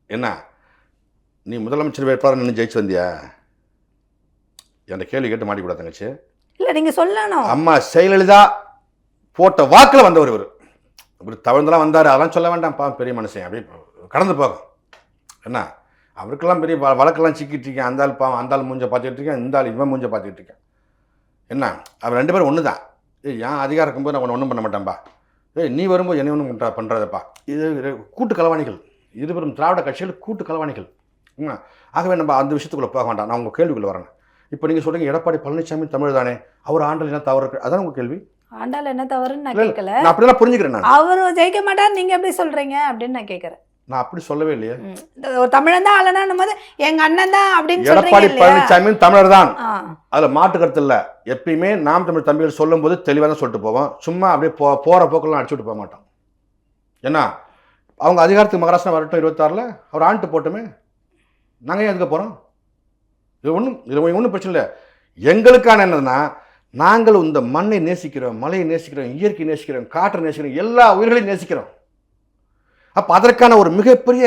என்ன நீ முதலமைச்சர் வேட்பாளர் நின்று ஜெயிச்சு வந்தியா? என் கேள்வி கேட்டு மாட்டிக்கூடாது தங்கச்சி. இல்லை, நீங்கள் சொல்லணும். அம்மா ஜெயலலிதா போட்ட வாக்கில் வந்தவர் இவர். இப்படி தவிர்ந்தெல்லாம் வந்தார், அதெல்லாம் சொல்ல வேண்டாம்ப்பா, பெரிய மனுஷன் அப்படி கடந்து போகும். என்ன அவருக்கெல்லாம் பெரிய வழக்கெல்லாம் சிக்கிட்டு இருக்கேன். அந்த ஆள் பாவம், அந்த ஆள் மூஞ்ச பார்த்துட்டு இருக்கேன், இந்த ஆள் இவன் மூஞ்ச பார்த்துட்டு இருக்கேன். என்ன அவர் 2 பேரும் ஒன்று தான். ஏன் அதிகாரம் இருக்கும்போது நான் ஒன்றும் பண்ண மாட்டேன்ப்பா, நீ வரும்போது என்ன ஒன்றும் பண்ணுறதப்பா. இது கூட்டு களவாணிகள், இருவரும் திராவிட கட்சிகள் கூட்டு களவாணிகள். ஆகவே நம்ம அந்த விஷயத்துக்குள்ளே போக வேண்டாம். நான் உங்கள் கேள்விக்குள்ளே வரேன். இப்போ நீங்கள் சொல்கிறீங்க எடப்பாடி பழனிசாமி தமிழ் தானே, அவர் ஆண்டல் என்ன தவறு இருக்கு, அதான் உங்கள் கேள்வி. ஆண்டாள் என்ன தவறுன்னு நான் கேட்கல. நான் அப்படிலாம் புரிஞ்சுக்கிறேன். நான் அவர் ஜெயிக்க மாட்டார் நீங்க எப்படி சொல்றீங்க அப்படின்னு நான் கேட்கறேன். நான் அப்படி சொல்லவே இல்லையே. ஒரு தமிழன் தான் ஆளணும் போது எங்க அண்ணன் தான் அப்படின்னு சொல்றீங்க. எடப்பாடி பழனிசாமி தமிழர் தான், அதுல மாட்டு கருத்து இல்ல. எப்பயுமே நாம் தமிழ் தம்பிகள் சொல்லும் போது தெளிவாக தான் சொல்லிட்டு போவோம். சும்மா அப்படியே போற போக்கெல்லாம் அடிச்சுட்டு போக மாட்டோம். ஏன்னா அவங்க அதிகாரத்துக்கு மகாராஷ்டிரா வரட்டும் 26ல், அவர் ஆண்டு போட்டுமே, நாங்கள் ஏன் எதுக்கு போகிறோம்? இது ஒன்றும் பிரச்சனை இல்லை. எங்களுக்கான என்னதுன்னா, நாங்கள் இந்த மண்ணை நேசிக்கிறோம், மலையை நேசிக்கிறோம், இயற்கை நேசிக்கிறோம், காற்றை நேசிக்கிறோம், எல்லா உயிர்களையும் நேசிக்கிறோம். அப்போ அதற்கான ஒரு மிகப்பெரிய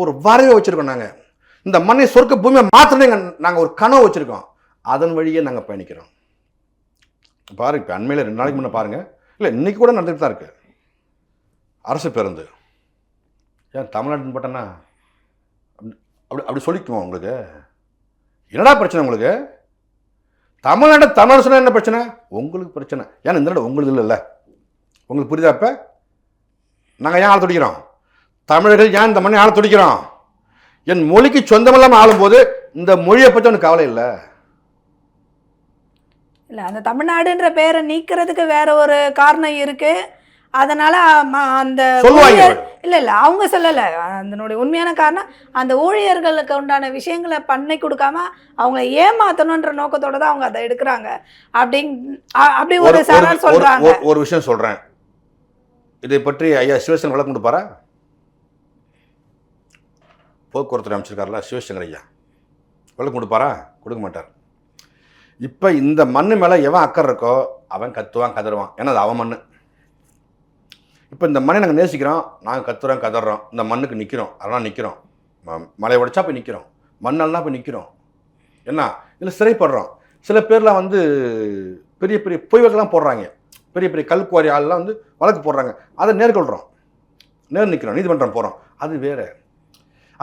ஒரு வரைவை வச்சுருக்கோம். நாங்கள் இந்த மண்ணை சொர்க்க பூமியை மாற்றணும் நாங்கள் ஒரு கனவு வச்சுருக்கோம். அதன் வழியே நாங்கள் பயணிக்கிறோம். பாருங்க, இப்போ அண்மையில் 2 நாளைக்கு முன்னே பாருங்கள், இல்லை இன்னைக்கு கூட நடந்துட்டு தான் இருக்குது. அரசு பேருந்து ஏன் தமிழ்நாட்டுன்னு போட்டேன்னா அப்படி அப்படி சொல்லிக்குவோம். உங்களுக்கு என்னடா பிரச்சனை? உங்களுக்கு தமிழ்நாடு தமிழ் சொன்னால் என்ன பிரச்சனை? உங்களுக்கு பிரச்சனை. ஏன்னா இந்த நாடு உங்களுக்கு இல்லைல்ல. உங்களுக்கு புரியுதா? இப்போ நாங்கள் ஏன் ஆள துடிக்கிறோம்? தமிழர்கள் ஏன் இந்த மண்ணை ஆள துடிக்கிறோம்? என் மொழிக்கு சொந்தமில்லாமல் ஆளும்போது இந்த மொழியை பற்றி எனக்கு கவலை இல்லை. இல்லை, அந்த தமிழ்நாடுன்ற பேரை நீக்கிறதுக்கு வேற ஒரு காரணம் இருக்கு. அதனால அந்த இல்லை இல்லை அவங்க சொல்லலை. அதனுடைய உண்மையான காரணம் அந்த ஊழியர்களுக்கு உண்டான விஷயங்களை பண்ணி கொடுக்காம அவங்களை ஏமாத்தணுன்ற நோக்கத்தோட தான் அவங்க அதை எடுக்கிறாங்க அப்படி ஒரு சாரார் சொல்றாங்க. ஒரு விஷயம் சொல்றேன், இதை பற்றி ஐயா சிவசங்கர் விளக்கம் கொடுப்பாரா? போக்குவரத்து அமைச்சிருக்காருல சிவசங்கர் ஐயா, விளக்கம் கொடுப்பாரா? கொடுக்க மாட்டார். இப்போ இந்த மண்ணு மேலே எவன் அக்கறை இருக்கோ அவன் கத்துவான், கதறுவான். ஏன்னா அது அவன் மண்ணு. இப்போ இந்த மண்ணை நாங்கள் நேசிக்கிறோம், நாங்கள் கத்துறோம், கதறோம், இந்த மண்ணுக்கு நிற்கிறோம். அதெல்லாம் நிற்கிறோம். மலை உடைச்சா போய் நிற்கிறோம், மண்ணெல்லாம் போய் நிற்கிறோம். என்ன இதில் சிறைப்படுறோம். சில பேர்லாம் வந்து பெரிய பெரிய பொய்வெல்லாம் போடுறாங்க. பெரிய பெரிய கல்குவாரி ஆள்லாம் வந்து வழக்கு போடுறாங்க. அதை நேர்கொள்கிறோம், நிற்கிறோம், நீதிமன்றம் போகிறோம். அது வேறு.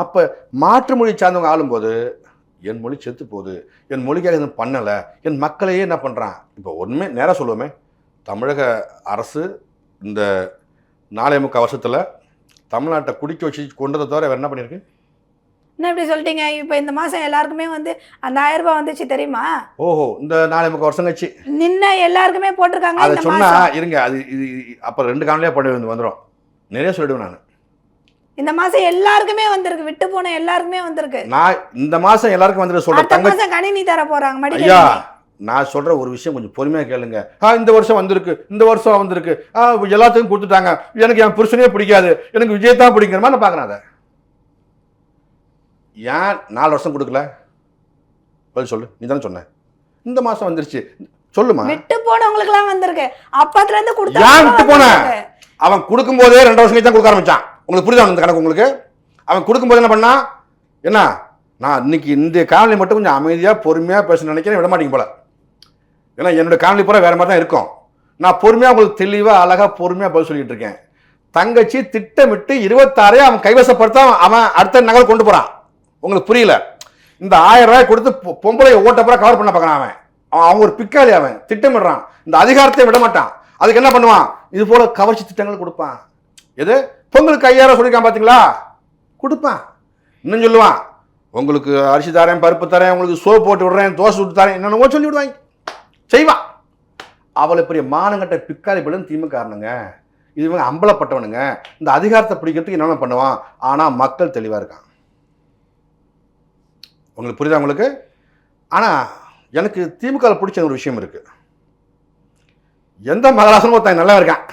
அப்போ மாற்று மொழி சார்ந்தவங்க ஆளும்போது என் மொழி செத்து போகுது, என் மொழிக்காக எதுவும் பண்ணலை, என் மக்களையே என்ன பண்ணுறான். இப்போ ஒன்றுமே நேராக சொல்லுவோமே, தமிழக அரசு இந்த 4.25 வருஷத்தில் தமிழ்நாட்டை குடிக்க வச்சு கொண்டதை தவிர வேறு என்ன பண்ணியிருக்கு? என்ன இப்படி சொல்லிட்டீங்க? இப்போ இந்த மாதம் எல்லாருக்குமே வந்து அந்த 1000 ரூபாய் வந்துச்சு தெரியுமா? ஓஹோ, இந்த 4.25 வருஷம் கழிச்சு நின்ன எல்லாருக்குமே போட்டிருக்காங்க. அதை சொன்னா இருங்க, அது இது அப்புறம் 2 காணொலியாக பண்ணி வந்துடும். நிறைய சொல்லிடுவேன் நான். இந்த மாசம் எல்லாருக்குமே வந்திருக்கு, விட்டு போன எல்லாருக்குமே வந்திருக்கு. நான் இந்த மாசம் எல்லாருக்கும் வந்துட்டு சொல்றேன். அடுத்த மாசம் கணினி தர போறாங்க. ஐயா, நான் சொல்ற ஒரு விஷயம் கொஞ்சம் பொறுமையா கேளுங்க. இந்த வருஷம் வந்திருக்கு, இந்த வருஷம் வந்திருக்கு, எல்லாத்துக்கும் கொடுத்துட்டாங்க, எனக்கு என் புருஷனே பிடிக்காது, எனக்கு விஜய் தான் பிடிக்கிற மாதிரி நான் பாக்குறேன். அதை ஏன் 4 வருஷம் கொடுக்கல? பதில் சொல்லு. நீ தானே சொன்ன இந்த மாசம் வந்துருச்சு, சொல்லுமா. விட்டு போனவங்களுக்கு எல்லாம் வந்திருக்கு. அப்பத்துல இருந்து கொடுத்தா ஏன் விட்டு போன? அவன் கொடுக்கும் போதே 2 வருஷம் கழிச்சு தான் கொடுக்க ஆரம்பிச்சான். உங்களுக்கு புரியுதா இந்த கணக்கு? உங்களுக்கு அவன் கொடுக்கும்போது என்ன பண்ணா? என்ன நான் இன்னைக்கு இந்த காணொலி மட்டும் கொஞ்சம் அமைதியாக பொறுமையாக பேச நினைக்கிறேன், விட மாட்டீங்க போல. ஏன்னா என்னோட காணொலி பூரா வேற மாதிரி தான் இருக்கும். நான் பொறுமையாக உங்களுக்கு தெளிவாக அழகாக பொறுமையாக பதில் சொல்லிட்டு இருக்கேன். தங்கச்சி திட்டமிட்டு 26 அவன் கைவசப்படுத்த அவன் அடுத்த நகல் கொண்டு போறான். உங்களுக்கு புரியல? இந்த 1000 ரூபாய் கொடுத்து பொம்பளை ஓட்ட பூரா கவர் பண்ண பார்க்கறான். அவன் ஒரு பிக்காளி, அவன் திட்டமிடுறான். இந்த அதிகாரத்தை விட மாட்டான். அதுக்கு என்ன பண்ணுவான்? இது போல கவர்ச்சி திட்டங்கள் கொடுப்பான். எது பொங்கலுக்கு 5000 சொல்லியிருக்கான் பார்த்தீங்களா? கொடுப்பான். இன்னும் சொல்லுவான், உங்களுக்கு அரிசி தரேன், பருப்பு தரேன், உங்களுக்கு சோப்பு போட்டு விடுறேன், தோசை விட்டு தரேன், என்னென்னவோ சொல்லி விடுவாங்க, செய்வான். அவளை பெரிய மானங்கட்ட பிக்காரி பிள்ளைன்னு திமுக காரணங்க. இது இவங்க அம்பலப்பட்டவனுங்க. இந்த அதிகாரத்தை பிடிக்கிறதுக்கு என்னென்ன பண்ணுவான். ஆனால் மக்கள் தெளிவாக இருக்கான். உங்களுக்கு புரியுதா உங்களுக்கு? ஆனால் எனக்கு திமுக பிடிச்ச ஒரு விஷயம் இருக்குது. எந்த மகராசனும் ஒருத்தன் நல்லா இருக்கான்.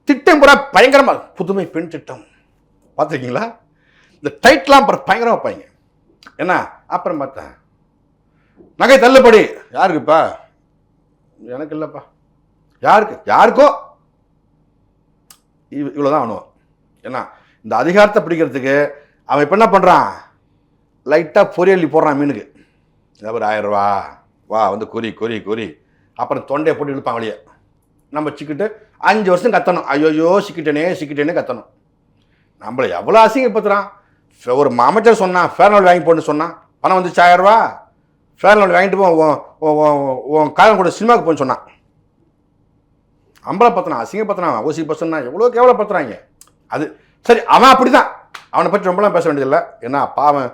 திட்டம் பூரா பயங்கரமாக புதுமை பெண் திட்டம் பார்த்துருக்கீங்களா? இந்த டைட்லாம் பயங்கரமாக வைப்பாங்க. என்ன அப்புறம் பார்த்தேன் நகை தள்ளுபடி யாருக்குப்பா? எனக்கு இல்லைப்பா. யாருக்கோ இவ்வளோதான் அணுவம். ஏன்னா இந்த அதிகாரத்தை பிடிக்கிறதுக்கு அவன் இப்போ என்ன பண்ணுறான், லைட்டாக பொரியல்லி போடுறான் மீனுக்கு. ஒரு 1000 ரூபா வா வந்து குறி அப்புறம் தொண்டையை போட்டு இழுப்பான் வழியை. நம்ம சிக்கிட்டு 5 வருஷம் கத்தணும். ஐயோயோ சிக்கிட்டேனே கத்தணும். நம்மளை எவ்வளோ அசிங்கப்படுத்துறான். ஒரு அமைச்சர் சொன்னான் ஃபேர் அண்ட் வாங்கி போட்டு சொன்னான், பணம் வந்துச்சு 1000 ரூபா, ஃபேர் அண்ட் வாங்கிட்டு உன் காலம் கூட சினிமாவுக்கு போன்னு சொன்னான். அம்பலப்படுத்தினான், அசிங்கப்படுத்தினான். ஓசி பர்சன்னா எவ்வளோ கேவலப்படுத்துறாங்க. அது சரி, அவன் அப்படி தான். அவனை பற்றி ரொம்பலாம் பேச வேண்டியதில்லை. ஏன்னா பாவன்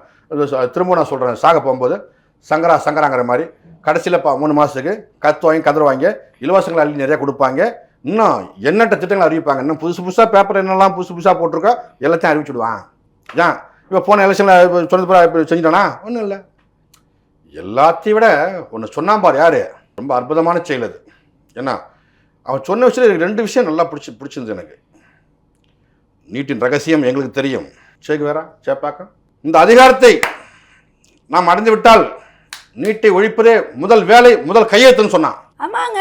திரும்ப நான் சொல்கிறேன், சாக போகும்போது சங்கராங்கிற மாதிரி கடைசியில் 3 மாதத்துக்கு கதறுவாங்க, இலவசங்களை அள்ளி நிறையா கொடுப்பாங்க, இன்னும் எண்ணற்ற திட்டங்களை அறிவிப்பாங்க. இன்னும் புதுசாக பேப்பர் என்னெல்லாம் புதுசாக போட்டிருக்கோ எல்லாத்தையும் அறிவிச்சுடுவான். ஏன் இப்போ போன எலெக்ஷனில் சொன்னது பூரா இப்போ செஞ்சிட்டானா? ஒன்றும் இல்லை. எல்லாத்தையும் விட ஒன்று சொன்னான் பார், யார் ரொம்ப அற்புதமான செயல் அது. ஏன்னா அவன் சொன்ன விஷயம் 2 விஷயம் நல்லா பிடிச்சிருந்தது எனக்கு. நீட்டின் ரகசியம் எங்களுக்கு தெரியும். சேப்பாக்கம் இந்த அதிகாரத்தை நாம் அடைந்து விட்டால் நீட்டை ஒழிப்பதே முதல் வேலை, முதல் கையெழுத்துன்னு சொன்னான். ஆமாங்க,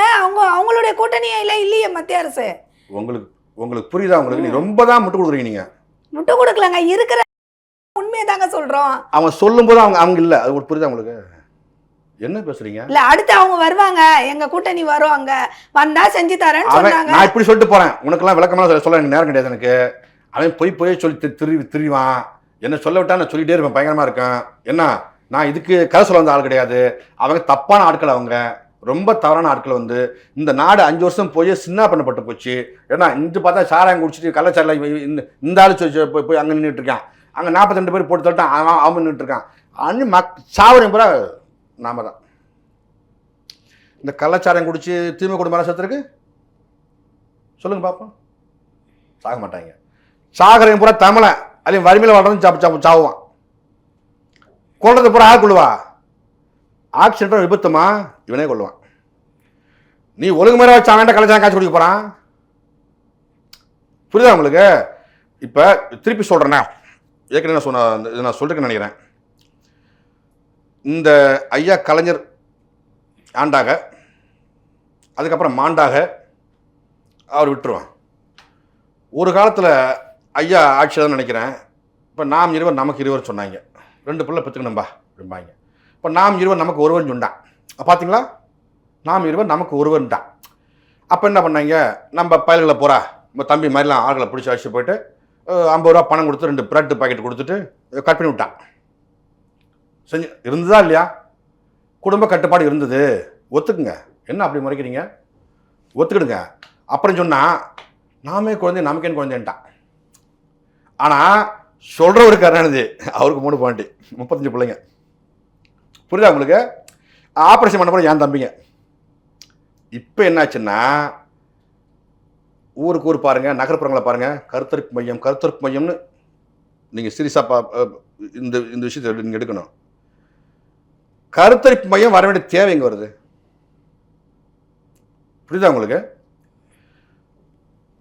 அவங்களுடைய கூட்டணியே இல்லையே மத்திய அரசு. உங்களுக்கு புரியுதா? உங்களுக்கு நீ ரொம்ப தான் முட்டு கொடுக்குறீங்க. நீங்க முட்டு கொடுக்கலங்க, இருக்கிற உண்மையை தாங்க சொல்றோம். அவன் சொல்லும் போது அவங்க இல்ல. அது உங்களுக்கு புரியுதா? உங்களுக்கு என்ன பேசுறீங்க? இல்ல, அடுத்து அவங்க வருவாங்க, எங்க கூட்டணி வரும், அங்க வந்தா செஞ்சு தரேன்னு சொன்னாங்க. நான் இப்படி சொல்லிட்டு போறேன், உனக்கெல்லாம் விளக்கமா சொல்ல எனக்கு நேரம் கிடையாது. எனக்கு அவன் போய் சொல்லி திரிவான். என்ன சொல்ல விட்டா நான் சொல்லிட்டே இருப்பேன், பயங்கரமா இருக்கேன். என்ன நான் இதுக்கு கதை சொல்ல வந்த ஆள் கிடையாது. அவங்க தப்பான ஆட்கள், அவங்க ரொம்ப தவறான ஆட்கள். வந்து இந்த நாடு 5 வருஷம் போய் சின்ன பண்ணப்பட்டு போச்சு. ஏன்னா இன்று பார்த்தா சாராயம் குடிச்சிட்டு கள்ளச்சாரில் இந்த ஆள் போய் அங்கே நின்றுட்டு இருக்கான். அங்கே 42 பேர் போட்டு தள்ளிட்டான், அவன் நின்றுட்டு இருக்கான். அன்னு சாவரம் பூரா நாம தான். இந்த கள்ளச்சாரம் குடிச்சு திமுக குடும்ப அரசத்திற்கு சொல்லுங்க பார்ப்போம். சாக மாட்டாங்க. சாகரையும் பூரா தமிழை அதையும் வறுமையில் வாழ்றது சாவுவான். கொள்றது பூரா கொள்ளுவா. ஆக்சிடென்ட் விபத்துமா இவனே கொள்ளுவான். நீ ஒழுங்கு மாதிரி வச்சு அவன் கள்ளச்சாரம் காய்ச்சி குடிக்க போறான். புரியுதா உங்களுக்கு? இப்போ திருப்பி சொல்றேன்னா, ஏற்கனவே நான் சொல்லிருக்கேன்னு நினைக்கிறேன். இந்த ஐயா கலைஞர் ஆண்டாக, அதுக்கப்புறம் மாண்டாக அவர் விட்டுருவான். ஒரு காலத்தில் ஐயா ஆட்சி தான் நினைக்கிறேன். இப்போ நாம் 20 நமக்கு 20 சொன்னாங்க. 2 பிள்ளை பெற்றுக்கணும்பா அப்படிம்பாங்க. இப்போ நாம் 20 நமக்கு ஒருவன் சொன்னான். பார்த்தீங்களா? நாம் 20 நமக்கு ஒருவன்ட்டான். அப்போ என்ன பண்ணாங்க, நம்ம பயல்களை போகிறா நம்ம தம்பி மாதிரிலாம் ஆள்களை பிடிச்சி அடிச்சு போயிட்டு 50 ரூபா பணம் கொடுத்து 2 பிரெட் பாக்கெட் கொடுத்துட்டு கட் பண்ணி விட்டான். செஞ்சு இருந்ததா இல்லையா? குடும்ப கட்டுப்பாடு இருந்தது, ஒத்துக்குங்க. என்ன அப்படி முறைக்கிறீங்க? ஒத்துக்கிடுங்க. அப்புறம் சொன்னால் நாமே குழந்தை நமக்கேன்னு குழந்தைன்ட்டான். ஆனால் சொல்கிறவருக்கு அரணது அவருக்கு 3 பாயிண்ட் 35 பிள்ளைங்க. புரியுதா உங்களுக்கு? ஆப்ரேஷன் பண்ண போகிற என் தம்பிங்க. இப்போ என்னாச்சுன்னா ஊருக்கு ஊர் பாருங்கள், நகர்ப்புறங்களை பாருங்கள், கருத்தரிப்பு மையம்னு நீங்கள் சீரியஸாக இந்த விஷயத்தை நீங்கள் எடுக்கணும். கருத்தரிப்பு மையம் வர வேண்டிய தேவை எங்கே வருது? புரியுதா உங்களுக்கு?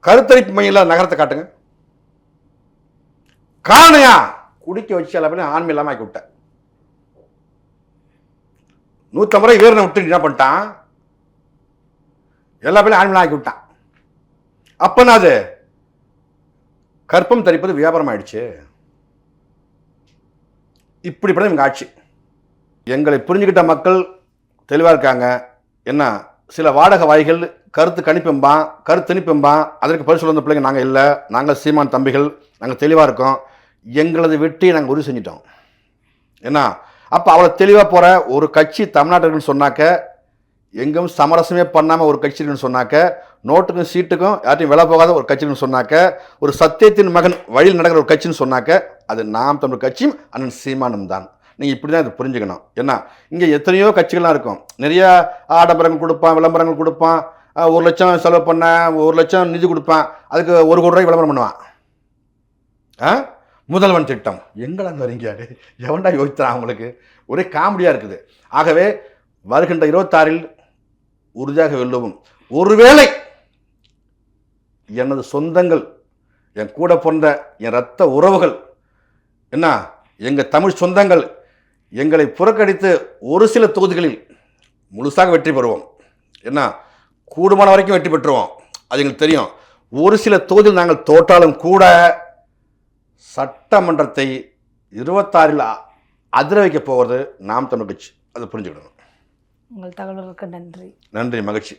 கருத்தரிப்பு மையம் இல்லாத நகரத்தை காட்டுங்க. காணையா குடிக்க வச்சு எல்லா பேரும் ஆண்மை இல்லாமல் ஆக்கி விட்டேன். 150 முறை வீரனை விட்டு என்ன பண்ணிட்டான், எல்லா பேரும் ஆண்மையிலாம் ஆக்கி விட்டான். அப்பனா அது கற்பம் தரிப்பது வியாபாரம் ஆயிடுச்சு. இப்படிப்பட்ட இவங்க ஆட்சி. எங்களை புரிஞ்சுக்கிட்ட மக்கள் தெளிவாக இருக்காங்க. என்ன சில வாடகை வாய்கள் கருத்து திணிப்பெம்பான். அதற்கு பதில் சொல்ல வந்த பிள்ளைங்க நாங்கள் இல்லை. நாங்கள் சீமான் தம்பிகள், நாங்கள் தெளிவாக இருக்கோம். எங்களது வெற்றியை நாங்கள் உறுதி செஞ்சிட்டோம். ஏன்னா அப்போ அவ்வளோ தெளிவாக போகிற ஒரு கட்சி தமிழ்நாட்டுக்குன்னு சொன்னாக்க, எங்கும் சமரசமே பண்ணாமல் ஒரு கட்சின்னு சொன்னாக்க, நோட்டுக்கும் சீட்டுக்கும் யார்ட்டையும் விலை போகாத ஒரு கட்சின்னு சொன்னாக்க, ஒரு சத்தியத்தின் மகன் வழியில் நடக்கிற ஒரு கட்சின்னு சொன்னாக்க, அது நாம் தமிழ் கட்சியும் அண்ணன் சீமானும் தான். நீங்கள் இப்படி தான் இதை புரிஞ்சுக்கணும். ஏன்னா இங்கே எத்தனையோ கட்சிகள்லாம் இருக்கும், நிறையா ஆடம்பரங்கள் கொடுப்பான், விளம்பரங்கள் கொடுப்பான், 1 லட்சம் செலவு பண்ண 1 லட்சம் நிதி கொடுப்பான், அதுக்கு 1 கோடி ரூபாய் விளம்பரம் பண்ணுவான். முதல்வன் திட்டம் எங்களாங்க வரீங்க, எவன்டா யோசித்தான் அவங்களுக்கு? ஒரே காமெடியாக இருக்குது. ஆகவே வருகின்ற 26 உறுதியாக வெல்லுவோம். ஒருவேளை எனது சொந்தங்கள், என் கூட பிறந்த என் இரத்த உறவுகள், என்ன எங்கள் தமிழ் சொந்தங்கள் எங்களை புறக்கணித்து ஒரு சில தொகுதிகளில் முழுசாக வெற்றி பெறுவோம். என்ன கூடுமான வரைக்கும் வெற்றி பெற்றுவோம், அது எங்களுக்கு தெரியும். ஒரு சில தொகுதியில் நாங்கள் தோற்றாலும் கூட சட்டமன்றத்தை 26 அதிர வைக்க போவது நாம் தமிழ் கட்சி. அதை புரிஞ்சுக்கணும். உங்கள் தகவல்களுக்கு நன்றி. நன்றி, மகிழ்ச்சி.